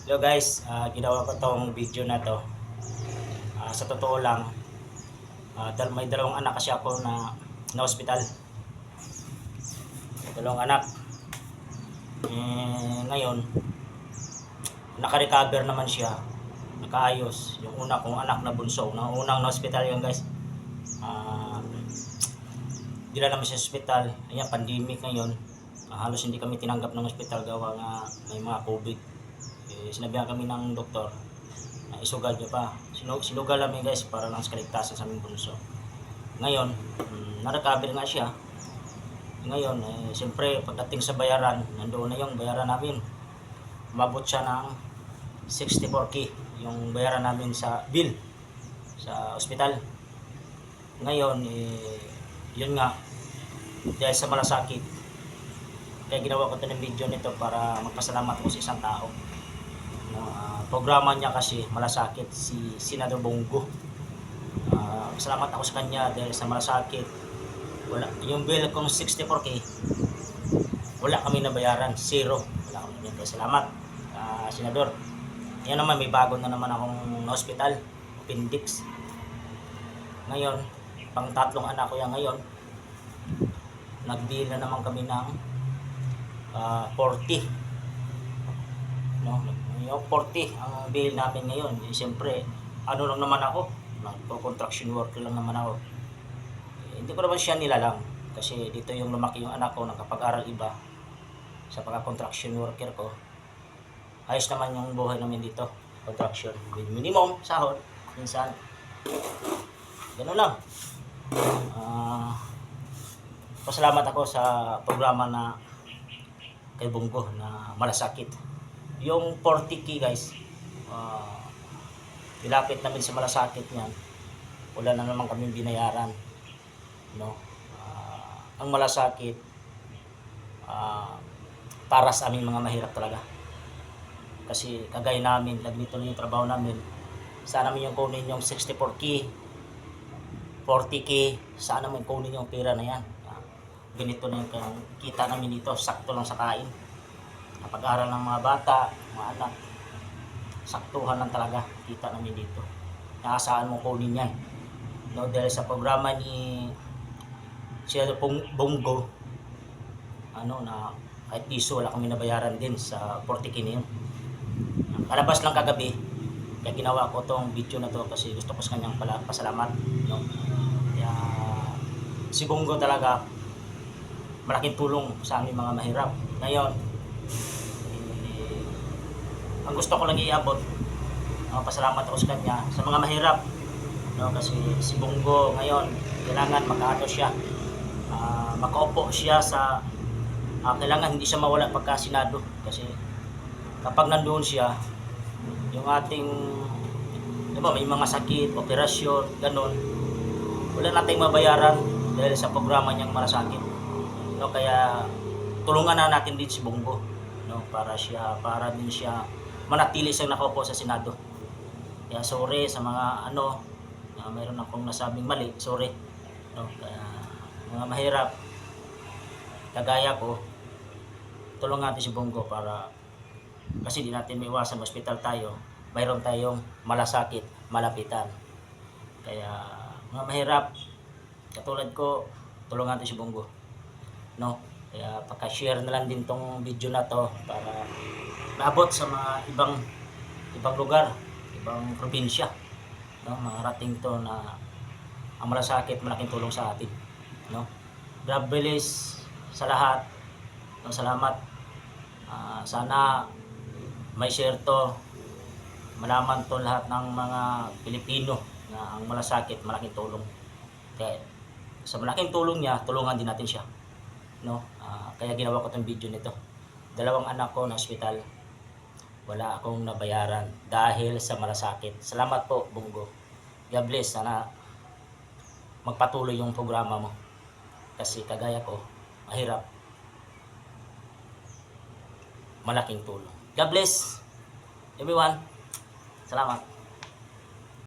Hello guys, ginawa ko tong video na to. Sa totoo lang, may dalawang anak kasi ako na hospital. Dalawang anak. Ngayon, naka-recover naman siya. Nakaayos. Yung una kong anak na bunso, unang na hospital yun guys. Dila naman siya sa hospital. Ayan, pandemic ngayon. Halos hindi kami tinanggap ng hospital gawa nga may mga COVID. Sinabihan kami ng doktor na isugal niyo pa. Sinugal namin guys para lang sa kaligtasan sa aming bunso. Ngayon, na-recover nga siya. Ngayon, siyempre pagdating sa bayaran, nandoon na yung bayaran namin. Umabot siya ng 64K yung bayaran namin sa bill sa ospital. Ngayon, yun nga, dahil sa malasakit, kaya ginawa ko ito ng video nito para magpasalamat ko sa isang tao. Programa niya kasi malasakit, si Senador Bongo. Salamat ako sa kanya dahil sa malasakit. Wala, yung bill kong 64K, wala kami nabayaran, zero. Wala kami nabayaran. Salamat, Senador. Yan naman, may bago na naman akong hospital, appendix. Ngayon, pang tatlong anak ko yan ngayon, nag-bill na naman kami ng 40. No, yung 40 ang bill namin ngayon. Siyempre, ano lang naman ako, nagpo-contraction worker lang naman ako. Hindi ko naman siya nilalang kasi dito yung lumaki yung anak ko, nakapag-aral iba sa pagka-contraction worker ko. Ayos naman yung buhay namin dito, contraction with minimum sahod minsan. Ganun lang. Pasalamat ako sa programa na kay Bongo na malasakit. Yung 40K guys, ilapit namin sa malasakit niyan. Wala na naman kami binayaran. No? Ang malasakit, para sa aming mga mahirap talaga. Kasi kagaya namin, ganito na yung trabaho namin. Sana namin yung kunin yung 64K, 40K, sana naman kunin yung pera na yan. Ganito na yung kita namin dito, sakto lang sa kain. Kapag-aral ng mga bata, mga anak, saktuhan lang talaga kita namin dito. Nakasaan mo kunin yan. No, dahil sa programa ni Senador Bongo, na kahit piso wala kami nabayaran din sa 40K na yun. Kalabas lang kagabi, kaya ginawa ko tong video na to kasi gusto ko sa kanyang pasalamat. No? Kaya si Bongo talaga, malaking tulong sa aming mga mahirap. Ngayon, ang gusto ko lang iabot, pasalamat ako sa kanya, sa mga mahirap. No? Kasi si Bongo ngayon, kailangan makaano siya, makaupo siya sa, kailangan hindi siya mawala pagka Senado. Kasi kapag nandoon siya, yung ating, diba, may mga sakit, operasyon, ganun, wala nating mabayaran dahil sa programa niyang malasakit. No, kaya tulungan na natin din si Bongo, no, para din siya manatili siyang nakaupo sa Senado. Kaya sorry sa mga mayroon akong nasabing mali, sorry. No, kaya mga mahirap kagaya ko, tulungan natin si Bongo para kasi di natin maiwasan, hospital tayo, mayroon tayong malasakit, malapitan. Kaya mga mahirap katulad ko, tulungan natin si Bongo. No? Kaya paka-share na lang din tong video na to para maabot sa mga ibang lugar, ibang probinsya. No? Marating to na ang malasakit, malaking tulong sa atin. No? God bless sa lahat. No, salamat. Sana may share to, malaman to lahat ng mga Pilipino na ang malasakit malaking tulong. Kaya sa malaking tulong niya, tulungan din natin siya. No? Kaya ginawa ko tong video nito. Dalawang anak ko na ospital, wala akong nabayaran dahil sa malasakit. Salamat po, Bongo. God bless. Sana magpatuloy yung programa mo. Kasi kagaya ko, mahirap. Malaking tulong. God bless everyone. Salamat.